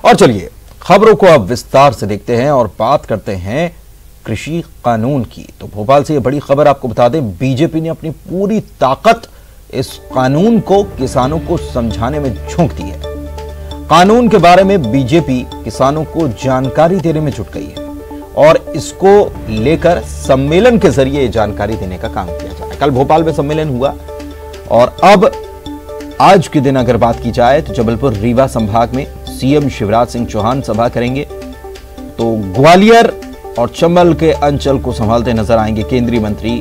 और चलिए खबरों को अब विस्तार से देखते हैं और बात करते हैं कृषि कानून की। तो भोपाल से ये बड़ी खबर आपको बता दें, बीजेपी ने अपनी पूरी ताकत इस कानून को किसानों को समझाने में झोंक दी है। कानून के बारे में बीजेपी किसानों को जानकारी देने में जुट गई है और इसको लेकर सम्मेलन के जरिए जानकारी देने का काम किया जा रहा है। कल भोपाल में सम्मेलन हुआ और अब आज के दिन अगर बात की जाए तो जबलपुर रीवा संभाग में सीएम शिवराज सिंह चौहान सभा करेंगे। तो ग्वालियर और चंबल के अंचल को संभालते नजर आएंगे केंद्रीय मंत्री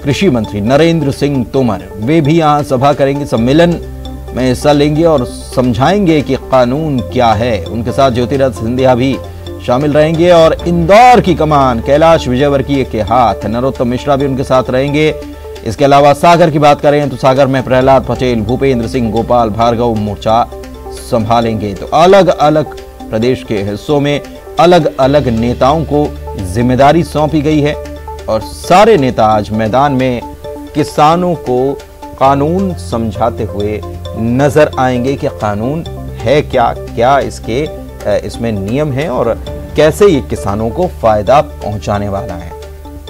कृषि मंत्री नरेंद्र सिंह तोमर। वे भी यहां सभा करेंगे, सम्मेलन में हिस्सा लेंगे और समझाएंगे कि कानून क्या है। उनके साथ ज्योतिरादित्य सिंधिया भी शामिल रहेंगे और इंदौर की कमान कैलाश विजयवर्गीय के हाथ नरोत्तम मिश्रा भी उनके साथ रहेंगे। इसके अलावा सागर की बात करें तो सागर में प्रहलाद पटेल, भूपेंद्र सिंह, गोपाल भार्गव मोर्चा संभालेंगे। तो अलग अलग प्रदेश के हिस्सों में अलग अलग नेताओं को जिम्मेदारी सौंपी गई है और सारे नेता आज मैदान में किसानों को कानून समझाते हुए नजर आएंगे कि कानून है क्या, क्या इसमें नियम है और कैसे ये किसानों को फायदा पहुंचाने वाला है।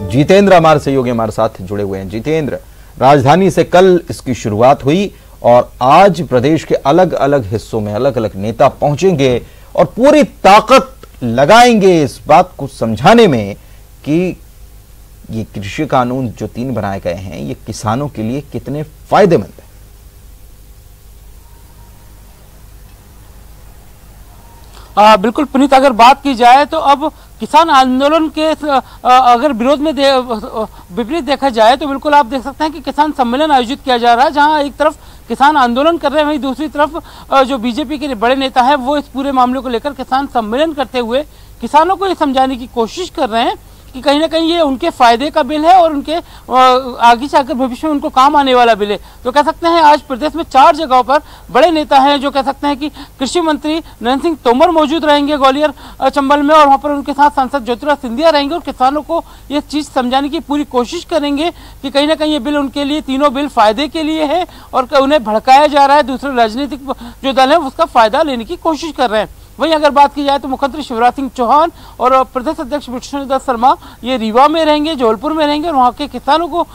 जितेंद्र हमारे सहयोगी हमारे साथ जुड़े हुए हैं। जितेंद्र, राजधानी से कल इसकी शुरुआत हुई और आज प्रदेश के अलग अलग हिस्सों में अलग अलग नेता पहुंचेंगे और पूरी ताकत लगाएंगे इस बात को समझाने में कि ये कृषि कानून जो 3 बनाए गए हैं ये किसानों के लिए कितने फायदेमंद है। बिल्कुल पुनीत, अगर बात की जाए तो अब किसान आंदोलन के अगर विरोध में विपरीत देखा जाए तो बिल्कुल आप देख सकते हैं कि किसान सम्मेलन आयोजित किया जा रहा है, जहां एक तरफ किसान आंदोलन कर रहे हैं, वहीं दूसरी तरफ जो बीजेपी के बड़े नेता हैं वो इस पूरे मामले को लेकर किसान सम्मेलन करते हुए किसानों को ये समझाने की कोशिश कर रहे हैं कि कहीं ना कहीं ये उनके फायदे का बिल है और उनके आगे से आकर भविष्य में उनको काम आने वाला बिल है। तो कह सकते हैं आज प्रदेश में 4 जगहों पर बड़े नेता हैं जो कह सकते हैं कि कृषि मंत्री नरेंद्र सिंह तोमर मौजूद रहेंगे ग्वालियर चंबल में, और वहां पर उनके साथ सांसद ज्योतिरादित्य सिंधिया रहेंगे और किसानों को ये चीज समझाने की पूरी कोशिश करेंगे कि कहीं ना कहीं ये बिल उनके लिए, तीनों बिल फायदे के लिए है और उन्हें भड़काया जा रहा है, दूसरे राजनीतिक जो दल है उसका फायदा लेने की कोशिश कर रहे हैं। वहीं अगर बात की जाए तो मुख्यमंत्री शिवराज सिंह चौहान और प्रदेश अध्यक्ष विष्णुदत्त शर्मा ये रीवा में रहेंगे, जबलपुर में रहेंगे और वहाँ के किसानों को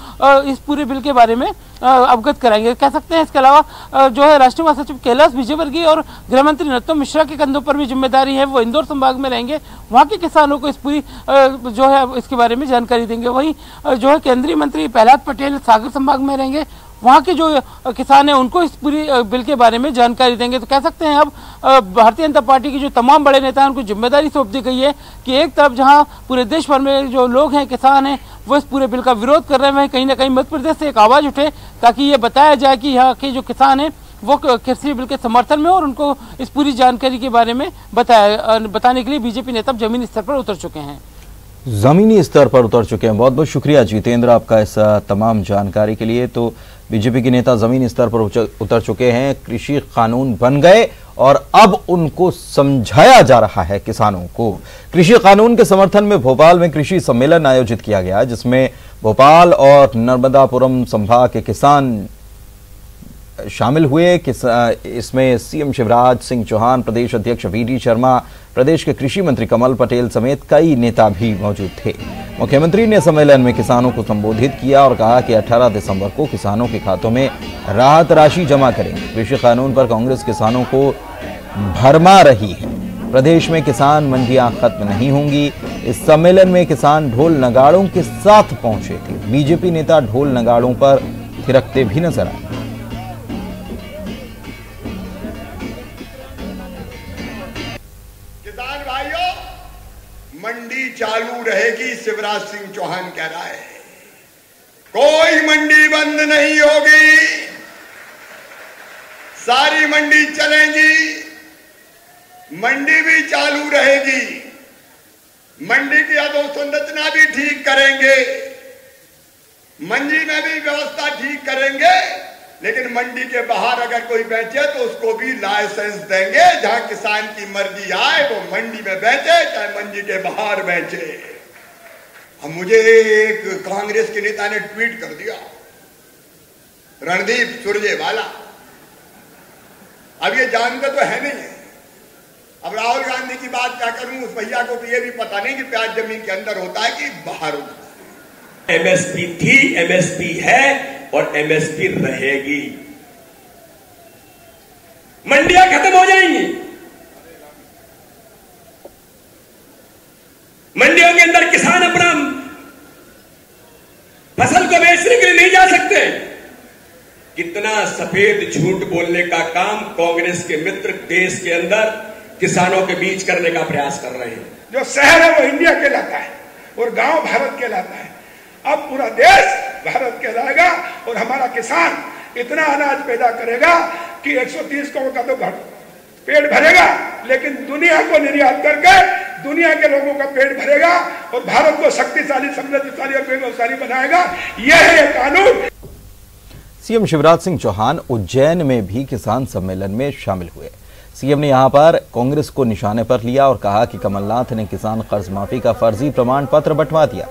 इस पूरे बिल के बारे में अवगत कराएंगे। कह सकते हैं इसके अलावा जो है राष्ट्रीय महासचिव कैलाश विजयवर्गीय और गृह मंत्री नरोत्तम मिश्रा के कंधों पर भी जिम्मेदारी है, वो इंदौर संभाग में रहेंगे, वहाँ के किसानों को इस पूरी जो है इसके बारे में जानकारी देंगे। वहीं जो है केंद्रीय मंत्री प्रहलाद पटेल सागर संभाग में रहेंगे, वहाँ के जो किसान हैं उनको इस पूरी बिल के बारे में जानकारी देंगे। तो कह सकते हैं अब भारतीय जनता पार्टी के जो तमाम बड़े नेता हैं उनको जिम्मेदारी सौंप दी गई है कि एक तरफ जहाँ पूरे देश भर में जो लोग हैं, किसान हैं, वो इस पूरे बिल का विरोध कर रहे हैं, वहीं कहीं ना कहीं मध्य प्रदेश से एक आवाज़ उठे ताकि ये बताया जाए कि यहाँ के जो किसान हैं वो कृषि बिल के समर्थन में और उनको इस पूरी जानकारी के बारे में बताने के लिए बीजेपी नेता जमीनी स्तर पर उतर चुके हैं। जमीनी स्तर पर उतर चुके हैं। बहुत बहुत शुक्रिया जितेंद्र आपका इस तमाम जानकारी के लिए। तो बीजेपी के नेता जमीनी स्तर पर उतर चुके हैं, कृषि कानून बन गए और अब उनको समझाया जा रहा है किसानों को। कृषि कानून के समर्थन में भोपाल में कृषि सम्मेलन आयोजित किया गया, जिसमें भोपाल और नर्मदापुरम संभाग के किसान शामिल हुए। इसमें सीएम शिवराज सिंह चौहान, प्रदेश अध्यक्ष वीडी शर्मा, प्रदेश के कृषि मंत्री कमल पटेल समेत कई नेता भी मौजूद थे। मुख्यमंत्री ने सम्मेलन में किसानों को संबोधित किया और कहा कि 18 दिसंबर को किसानों के खातों में राहत राशि जमा करेंगे। कृषि कानून पर कांग्रेस किसानों को भरमा रही है। प्रदेश में किसान मंडियां खत्म नहीं होंगी। इस सम्मेलन में किसान ढोल नगाड़ों के साथ पहुंचे थे। बीजेपी नेता ढोल नगाड़ों पर थिरकते भी नजर आए। मंडी चालू रहेगी, शिवराज सिंह चौहान कह रहा है। कोई मंडी बंद नहीं होगी, सारी मंडी चलेंगी, मंडी भी चालू रहेगी, मंडी की अधोसंरचना भी ठीक करेंगे, मंडी में भी व्यवस्था ठीक करेंगे, लेकिन मंडी के बाहर अगर कोई बेचे तो उसको भी लाइसेंस देंगे। जहां किसान की मर्जी आए वो मंडी में बेचे, चाहे मंडी के बाहर बेचे। अब मुझे एक कांग्रेस के नेता ने ट्वीट कर दिया, रणदीप सुरजेवाला, अब ये जानते तो है नहीं, करूं, उस भैया को तो ये भी पता नहीं कि प्याज जमीन के अंदर होता है कि बाहर होता है। एमएसपी थी, एमएसपी है और एमएसपी रहेगी। मंडियां खत्म हो जाएंगी, मंडियों के अंदर किसान अपना फसल को बेचने के लिए नहीं जा सकते। कितना सफेद झूठ बोलने का काम कांग्रेस के मित्र देश के अंदर किसानों के बीच करने का प्रयास कर रहे हैं। जो शहर है वो इंडिया कहलाता है और गांव भारत कहलाता है। अब पूरा देश भारत कहलाएगा और हमारा किसान इतना अनाज पैदा करेगा कि 130 करोड़ का तो पेट भरेगा, लेकिन दुनिया को निर्यात करके दुनिया के लोगों का पेट भरेगा और भारत को शक्तिशाली, समृद्धशाली और वैभवशाली बनाएगा। यह है ये कानून। सीएम शिवराज सिंह चौहान उज्जैन में भी किसान सम्मेलन में शामिल हुए। सीएम ने यहां पर कांग्रेस को निशाने पर लिया और कहा कि कमलनाथ ने किसान कर्ज माफी का फर्जी प्रमाण पत्र बंटवा दिया।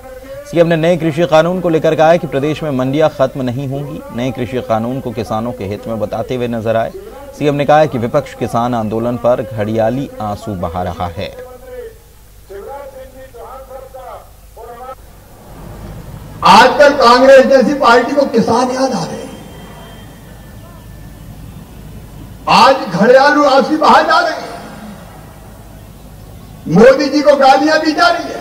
सीएम ने नए कृषि कानून को लेकर कहा कि प्रदेश में मंडियां खत्म नहीं होंगी। नए कृषि कानून को किसानों के हित में बताते हुए नजर आए। सीएम ने कहा कि विपक्ष किसान आंदोलन पर घड़ियाली आंसू बहा रहा है। आजकल कांग्रेस जैसी पार्टी को किसान याद आ रहे हैं। आज घड़ियालू आंसू बहा जा रहे हैं। मोदी जी को गालियां दी जा रही है,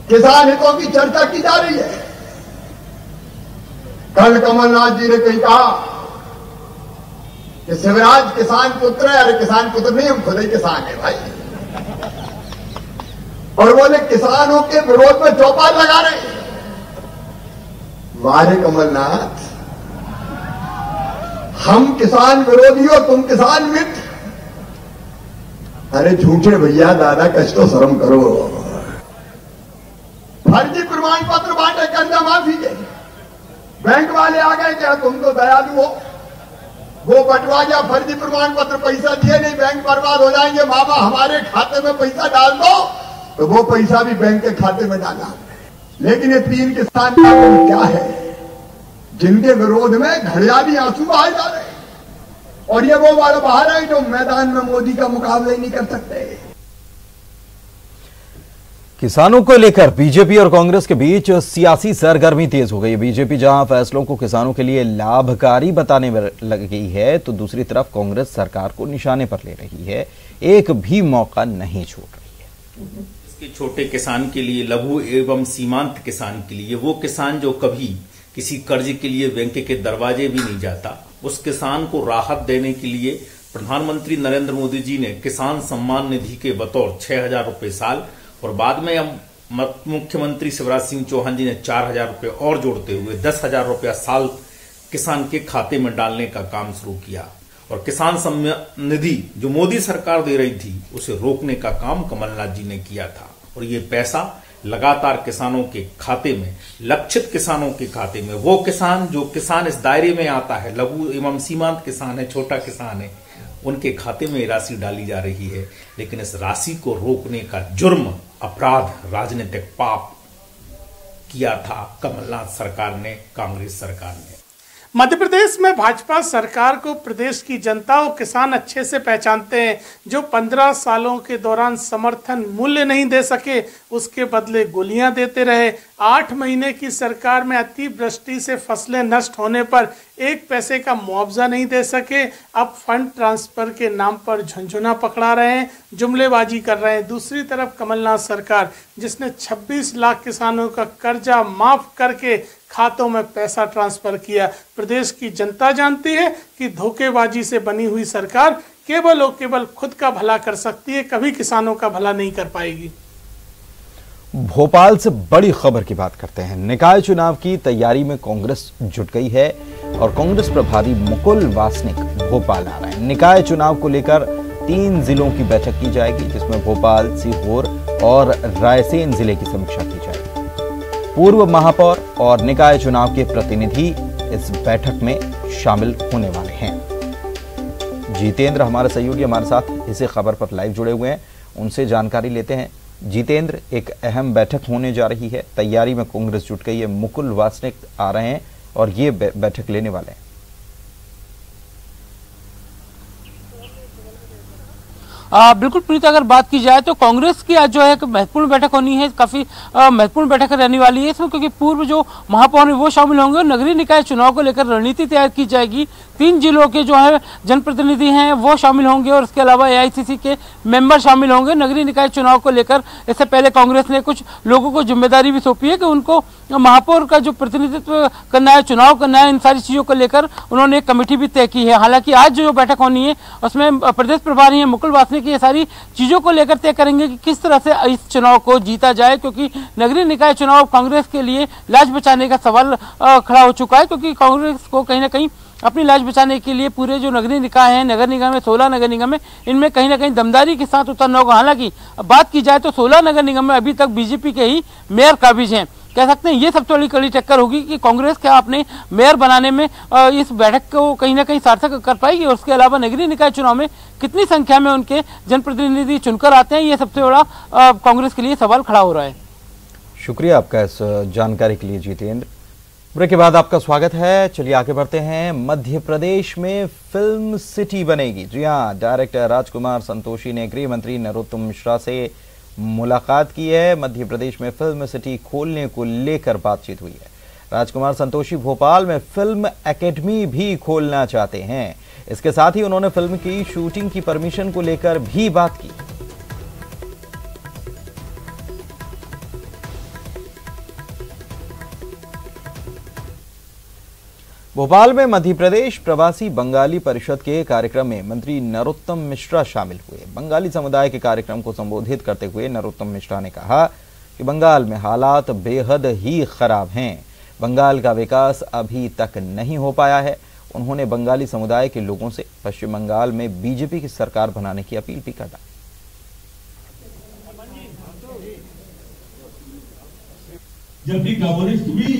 किसान हितों की चर्चा की जा रही है। कल कमलनाथ जी ने कहीं कहा कि शिवराज किसान पुत्र है। अरे किसान पुत्र नहीं, हम खुद ही किसान है भाई। और बोले किसानों के विरोध में चौपाल लगा रहे हैं। मारे कमलनाथ, हम किसान विरोधी और तुम किसान मित्र। अरे झूठे भैया, दादा कष्ट तो शर्म करो। फर्जी प्रमाण पत्र बांटे, कर्जा माफी के बैंक वाले आ गए, क्या तुम तो दयालु हो, वो बंटवा गया फर्जी प्रमाण पत्र, पैसा दिए नहीं, बैंक बर्बाद हो जाएंगे, मामा हमारे खाते में पैसा डाल दो, तो वो पैसा भी बैंक के खाते में डाला। लेकिन ये तीन किसान कानून क्या है जिनके विरोध में घड़ियाली आंसू बहाए जा रहे हैं। और ये वो वाला बहा रहे हैं जो मैदान में मोदी का मुकाबला ही नहीं कर सकते। किसानों को लेकर बीजेपी और कांग्रेस के बीच सियासी सरगर्मी तेज हो गई। बीजेपी जहां फैसलों को किसानों के लिए लाभकारी बताने में लगी है, तो दूसरी तरफ कांग्रेस सरकार को निशाने पर ले रही है, एक भी मौका नहीं छोड़ रही है। इसके छोटे किसान के लिए, लघु एवं सीमांत किसान के लिए, वो किसान जो कभी किसी कर्ज के लिए बैंक के दरवाजे भी नहीं जाता, उस किसान को राहत देने के लिए प्रधानमंत्री नरेंद्र मोदी जी ने किसान सम्मान निधि के बतौर 6,000 रुपए साल और बाद में मुख्यमंत्री शिवराज सिंह चौहान जी ने 4,000 रुपए और जोड़ते हुए 10,000 रुपया साल किसान के खाते में डालने का काम शुरू किया। और किसान सम्मान निधि जो मोदी सरकार दे रही थी, उसे रोकने का काम कमलनाथ जी ने किया था। और ये पैसा लगातार किसानों के खाते में, लक्षित किसानों के खाते में, वो किसान जो किसान इस दायरे में आता है, लघु एवं सीमांत किसान है, छोटा किसान है, उनके खाते में राशि डाली जा रही है। लेकिन इस राशि को रोकने का जुर्म, अपराध, राजनीतिक पाप किया था कमलनाथ सरकार ने, कांग्रेस सरकार ने। मध्य प्रदेश में भाजपा सरकार को प्रदेश की जनता और किसान अच्छे से पहचानते हैं। जो 15 सालों के दौरान समर्थन मूल्य नहीं दे सके, उसके बदले गोलियां देते रहे। 8 महीने की सरकार में अतिवृष्टि से फसलें नष्ट होने पर 1 पैसे का मुआवजा नहीं दे सके। अब फंड ट्रांसफर के नाम पर झुनझुना पकड़ा रहे हैं, जुमलेबाजी कर रहे हैं। दूसरी तरफ कमलनाथ सरकार, जिसने 26 लाख किसानों का कर्जा माफ करके खातों में पैसा ट्रांसफर किया। प्रदेश की जनता जानती है कि धोखेबाजी से बनी हुई सरकार केवल और केवल खुद का भला कर सकती है, कभी किसानों का भला नहीं कर पाएगी। भोपाल से बड़ी खबर की बात करते हैं। निकाय चुनाव की तैयारी में कांग्रेस जुट गई है और कांग्रेस प्रभारी मुकुल वासनिक भोपाल आ रहे हैं। निकाय चुनाव को लेकर 3 जिलों की बैठक की जाएगी, जिसमें भोपाल, सीहोर और रायसेन जिले की समीक्षा की जाएगी। पूर्व महापौर और निकाय चुनाव के प्रतिनिधि इस बैठक में शामिल होने वाले हैं। जितेंद्र हमारे सहयोगी हमारे साथ इसी खबर पर लाइव जुड़े हुए हैं, उनसे जानकारी लेते हैं। जितेंद्र, एक अहम बैठक होने जा रही है, तैयारी में कांग्रेस जुट गई है, मुकुल वासनिक आ रहे हैं और ये बैठक लेने वाले हैं। बिल्कुल पुनीत, अगर बात की जाए तो कांग्रेस की आज जो है एक महत्वपूर्ण बैठक होनी है, काफी महत्वपूर्ण बैठक रहने वाली है इसमें, क्योंकि पूर्व जो महापौर वो शामिल होंगे और नगरीय निकाय चुनाव को लेकर रणनीति तैयार की जाएगी। 3 जिलों के जो है जनप्रतिनिधि हैं वो शामिल होंगे और इसके अलावा AICC के मेंबर शामिल होंगे नगरीय निकाय चुनाव को लेकर। इससे पहले कांग्रेस ने कुछ लोगों को जिम्मेदारी भी सौंपी है कि उनको महापौर का जो प्रतिनिधित्व करना है, चुनाव करना है, इन सारी चीजों को लेकर उन्होंने एक कमेटी भी तय की है। हालांकि आज जो बैठक होनी है उसमें प्रदेश प्रभारी हैं मुकुल वासनिक ये सारी चीजों को लेकर तय करेंगे कि किस तरह से इस चुनाव को जीता जाए, क्योंकि नगरीय निकाय चुनाव कांग्रेस के लिए लाज बचाने का सवाल खड़ा हो चुका है, क्योंकि कांग्रेस को कहीं ना कहीं अपनी लाज बचाने के लिए पूरे जो नगरीय निकाय हैं, नगर निगम में 16 नगर निगम में, इनमें कहीं ना कहीं दमदारी के साथ उतरना होगा। हालांकि बात की जाए तो 16 नगर निगम में अभी तक बीजेपी के ही मेयर काबिज हैं। कह सकते हैं ये सबसे बड़ी कड़ी टक्कर होगी कि कांग्रेस क्या अपने मेयर बनाने में इस बैठक को कहीं ना कहीं सार्थक कर पाएगी, और उसके अलावा नगरीय निकाय चुनाव में कितनी संख्या में उनके जनप्रतिनिधि चुनकर आते हैं, ये सबसे बड़ा कांग्रेस के लिए सवाल खड़ा हो रहा है। शुक्रिया आपका इस जानकारी के लिए जितेंद्र। ब्रेक के बाद आपका स्वागत है। चलिए आगे बढ़ते हैं। मध्य प्रदेश में फिल्म सिटी बनेगी। जी हाँ, डायरेक्टर राजकुमार संतोषी ने गृह मंत्री नरोत्तम मिश्रा से मुलाकात की है। मध्य प्रदेश में फिल्म सिटी खोलने को लेकर बातचीत हुई है। राजकुमार संतोषी भोपाल में फिल्म एकेडमी भी खोलना चाहते हैं। इसके साथ ही उन्होंने फिल्म की शूटिंग की परमिशन को लेकर भी बात की। भोपाल में मध्य प्रदेश प्रवासी बंगाली परिषद के कार्यक्रम में मंत्री नरोत्तम मिश्रा शामिल हुए। बंगाली समुदाय के कार्यक्रम को संबोधित करते हुए नरोत्तम मिश्रा ने कहा कि बंगाल में हालात बेहद ही खराब हैं। बंगाल का विकास अभी तक नहीं हो पाया है। उन्होंने बंगाली समुदाय के लोगों से पश्चिम बंगाल में बीजेपी की सरकार बनाने की अपील भी की। जब भी कम्युनिस्ट भी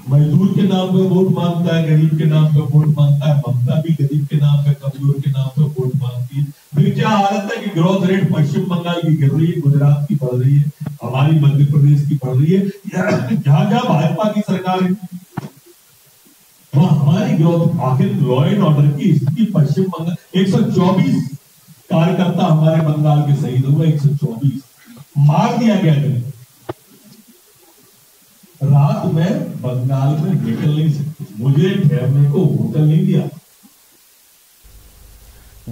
मजदूर के नाम पे वोट मांगता है, गरीब के नाम पे वोट मांगता है, ममता भी गरीब के नाम पे, कमजोर के नाम पे वोट मांगती है। फिर क्या हालत है कि ग्रोथ रेट पश्चिम बंगाल की गिर रही है, गुजरात की बढ़ रही है, हमारी मध्य प्रदेश की बढ़ रही है। जहां जहां भाजपा की सरकार है वहां हमारी ग्रोथ, आखिर लॉ एंड ऑर्डर की स्थिति पश्चिम बंगाल 124 कार्यकर्ता हमारे बंगाल के शहीद हुए, 124 मार दिया गया। रात में बंगाल में निकल नहीं सकते, मुझे ठहरने को होटल नहीं दिया।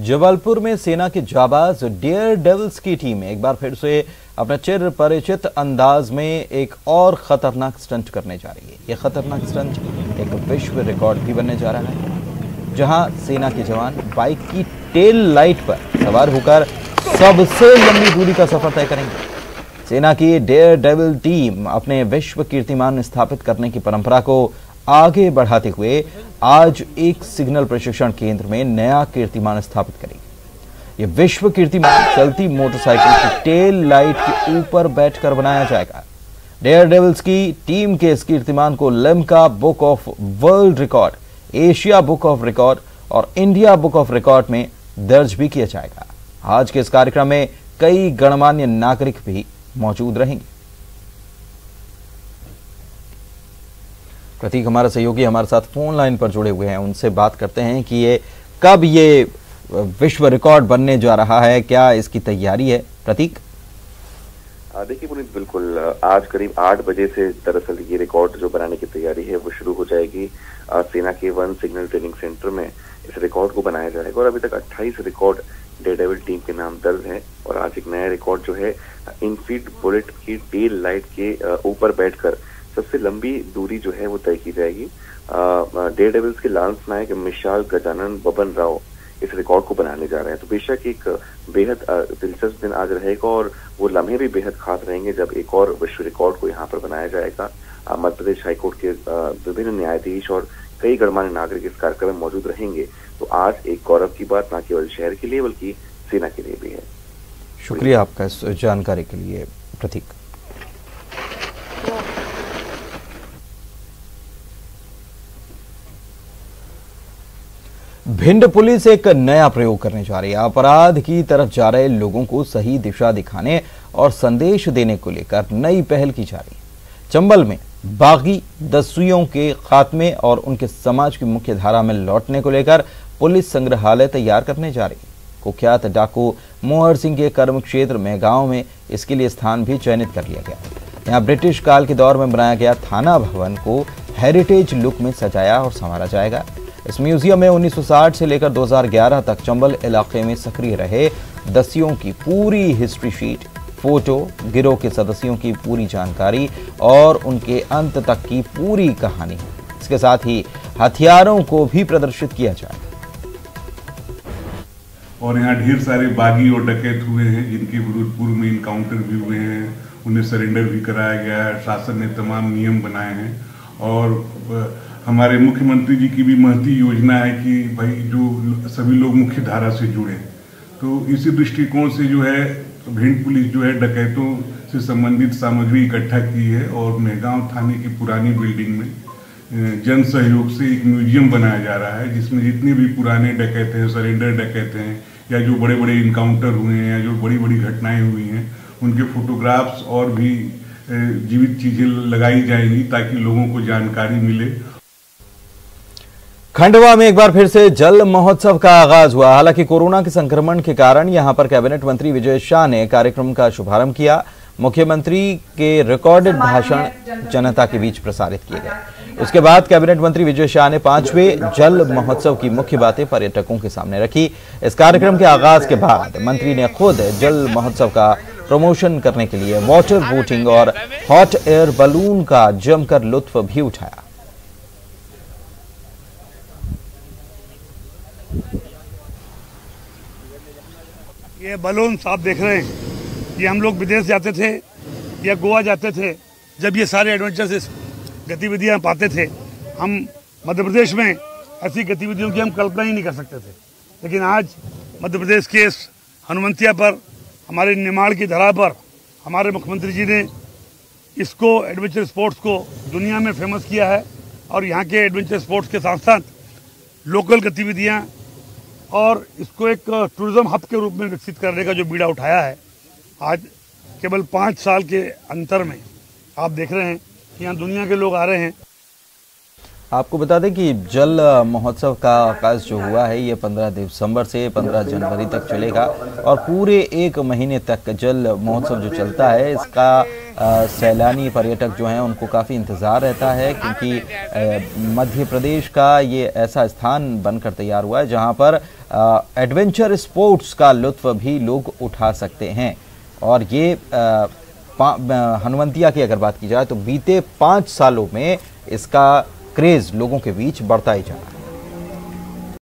जबलपुर में सेना के जाबाज डेयर डेविल्स की टीम एक बार फिर से अपने चिर परिचित अंदाज में एक और खतरनाक स्टंट करने जा रही है। यह खतरनाक स्टंट एक विश्व रिकॉर्ड भी बनने जा रहा है, जहां सेना के जवान बाइक की टेल लाइट पर सवार होकर सबसे लंबी दूरी का सफर तय करेंगे। सेना की डेयर डेविल टीम अपने विश्व कीर्तिमान स्थापित करने की परंपरा को आगे बढ़ाते हुए आज एक सिग्नल प्रशिक्षण केंद्र में नया कीर्तिमान स्थापित करेगी। यह विश्व कीर्तिमान चलती मोटरसाइकिल की टेल लाइट के ऊपर बैठकर बनाया जाएगा। डेयर डेविल्स की टीम के इस कीर्तिमान को Limca book of world record, Asia book of record और इंडिया बुक ऑफ रिकॉर्ड में दर्ज भी किया जाएगा। आज के इस कार्यक्रम में कई गणमान्य नागरिक भी मौजूद रहेंगे। प्रतीक हमारा सहयोगी हमारे साथ फोन लाइन पर जुड़े हुए हैं, उनसे बात करते हैं कि ये कब ये विश्व रिकॉर्ड बनने जा रहा है, क्या इसकी तैयारी है। प्रतीक, देखिए पुनीत, बिल्कुल आज करीब 8 बजे से दरअसल ये रिकॉर्ड जो बनाने की तैयारी है वो शुरू हो जाएगी। सेना के 1 सिग्नल ट्रेनिंग सेंटर में इस रिकॉर्ड को बनाया जाएगा और अभी तक 28 रिकॉर्ड डेयरडेविल टीम के नाम दर्ज है। और आज एक नया रिकॉर्ड जो है इनफील्ड बुलेट की टेल लाइट के ऊपर बैठकर सबसे लंबी दूरी जो है वो तय की जाएगी। डेयरडेविल्स के लांस नायक मिशाल गजानन बबन राव इस रिकॉर्ड को बनाने जा रहे हैं। तो बेशक एक बेहद दिलचस्प दिन आज रहेगा और वो लम्हे भी बेहद खास रहेंगे जब एक और विश्व रिकॉर्ड को यहाँ पर बनाया जाएगा। मध्य प्रदेश हाईकोर्ट के विभिन्न न्यायाधीश और कई गणमान्य नागरिक इस कार्यक्रम में मौजूद रहेंगे। तो आज एक गौरव की बात न केवल शहर के लिए बल्कि सेना के लिए भी है। शुक्रिया आपका इस जानकारी के लिए प्रतीक। भिंड पुलिस एक नया प्रयोग करने जा रही है। अपराध की तरफ जा रहे लोगों को सही दिशा दिखाने और संदेश देने को लेकर नई पहल की जा रही है। चंबल में बागी दस्युओं के खात्मे और उनके समाज की मुख्य धारा में लौटने को लेकर पुलिस संग्रहालय तैयार करने जा रही है। कुख्यात डाकू मोहर सिंह के कर्म क्षेत्र मेहगांव में इसके लिए स्थान भी चयनित कर लिया गया। यहाँ ब्रिटिश काल के दौर में बनाया गया थाना भवन को हेरिटेज लुक में सजाया और संवारा जाएगा। इस म्यूजियम में 1960 से लेकर 2011 तक चंबल इलाके में सक्रिय रहे दस्युओं की पूरी हिस्ट्री शीट, फोटो, गिरोह के सदस्यों की पूरी जानकारी और उनके अंत तक की पूरी कहानी। इसके साथ ही हथियारों को भी प्रदर्शित किया जाए। और यहाँ ढेर सारे बागी और डकैत हुए हैं जिनके विरुद्ध पूर्व में इनकाउंटर भी हुए हैं, उन्हें सरेंडर भी कराया गया है। शासन ने तमाम नियम बनाए हैं और हमारे मुख्यमंत्री जी की भी महती योजना है कि भाई जो सभी लोग मुख्य धारा से जुड़े। तो इसी दृष्टिकोण से जो है भिंड पुलिस जो है डकैतों से संबंधित सामग्री इकट्ठा की है और मेहगांव थाने की पुरानी बिल्डिंग में जन सहयोग से एक म्यूजियम बनाया जा रहा है जिसमें जितने भी पुराने डकैत हैं, सरेंडर डकैत हैं या जो बड़े बड़े इनकाउंटर हुए हैं या जो बड़ी बड़ी घटनाएं हुई हैं उनके फोटोग्राफ्स और भी जीवित चीजें लगाई जाएंगी ताकि लोगों को जानकारी मिले। खंडवा में एक बार फिर से जल महोत्सव का आगाज हुआ। हालांकि कोरोना के संक्रमण के कारण यहां पर कैबिनेट मंत्री विजय शाह ने कार्यक्रम का शुभारंभ किया। मुख्यमंत्री के रिकॉर्डेड भाषण जनता के बीच प्रसारित किए गए। उसके बाद कैबिनेट मंत्री विजय शाह ने 5वें जल महोत्सव की मुख्य बातें पर्यटकों के सामने रखी। इस कार्यक्रम के आगाज के बाद मंत्री ने खुद जल महोत्सव का प्रमोशन करने के लिए वाटर बोटिंग और हॉट एयर बलून का जमकर लुत्फ भी उठाया। ये बलून आप देख रहे हैं, ये हम लोग विदेश जाते थे या गोवा जाते थे, जब ये सारे एडवेंचर्स गतिविधियां पाते थे, हम मध्य प्रदेश में ऐसी गतिविधियों की हम कल्पना ही नहीं कर सकते थे। लेकिन आज मध्य प्रदेश के हनुमंतिया पर, हमारे निमाड़ की धरा पर हमारे मुख्यमंत्री जी ने इसको एडवेंचर स्पोर्ट्स को दुनिया में फेमस किया है और यहाँ के एडवेंचर स्पोर्ट्स के साथ साथ लोकल गतिविधियाँ और इसको एक टूरिज्म हब के रूप में विकसित करने का जो बीड़ा उठाया है, आज केवल 5 साल के अंतर में आप देख रहे हैं कि यहाँ दुनिया के लोग आ रहे हैं। आपको बता दें कि जल महोत्सव का आगाज जो हुआ है ये 15 दिसंबर से 15 जनवरी तक चलेगा और पूरे 1 महीने तक जल महोत्सव जो चलता है इसका सैलानी पर्यटक जो हैं उनको काफ़ी इंतज़ार रहता है, क्योंकि मध्य प्रदेश का ये ऐसा स्थान बनकर तैयार हुआ है जहां पर एडवेंचर स्पोर्ट्स का लुत्फ भी लोग उठा सकते हैं। और ये हनुमंतिया की अगर बात की जाए तो बीते 5 सालों में इसका क्रेज लोगों के बीच बढ़ता ही जा रहा है।